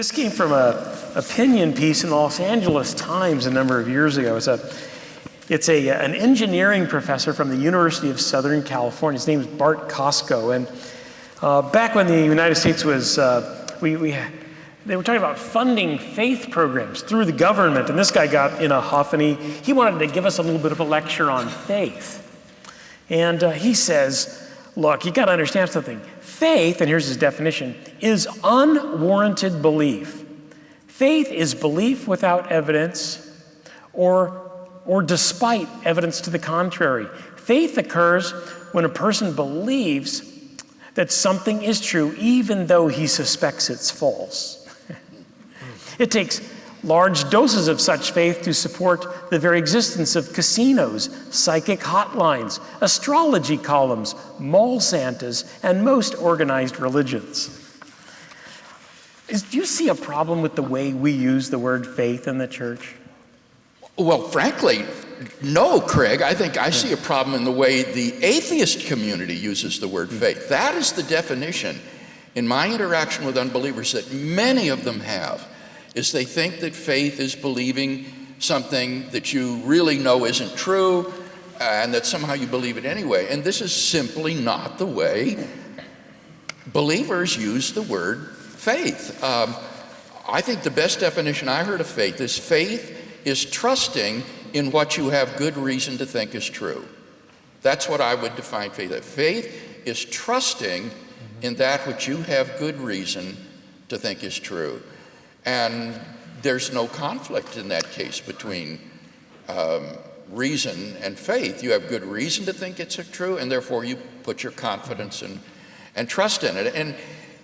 This came from an opinion piece in the Los Angeles Times a number of years ago. It's an engineering professor from the University of Southern California. His name is Bart Costco. And back when the United States was, they were talking about funding faith programs through the government. And this guy got in a huff, and he wanted to give us a little bit of a lecture on faith. And he says, look, you got to understand something. Faith, and here's his definition, is unwarranted belief. Faith is belief without evidence or despite evidence to the contrary. Faith occurs when a person believes that something is true even though he suspects it's false. It takes large doses of such faith to support the very existence of casinos, psychic hotlines, astrology columns, mall Santas, and most organized religions. Do you see a problem with the way we use the word faith in the church? Well, frankly, no, Craig. I think I see a problem in the way the atheist community uses the word faith. That is the definition in my interaction with unbelievers that many of them have, is they think that faith is believing something that you really know isn't true, and that somehow you believe it anyway. And this is simply not the way believers use the word faith. I think the best definition I heard of faith is trusting in what you have good reason to think is true. That's what I would define faith as. Faith is trusting in that which you have good reason to think is true. And there's no conflict in that case between reason and faith. You have good reason to think it's true, and therefore you put your confidence and trust in it. And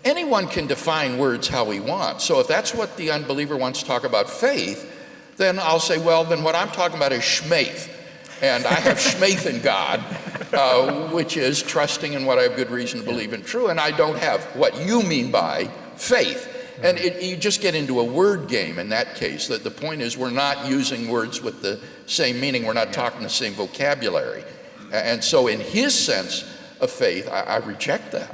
anyone can define words how he wants. So if that's what the unbeliever wants to talk about faith, then I'll say, well, then what I'm talking about is shmaith. And I have shmaith in God, which is trusting in what I have good reason to believe in true, and I don't have what you mean by faith. And you just get into a word game in that case. The point is we're not using words with the same meaning. We're not talking the same vocabulary. And so in his sense of faith, I reject that.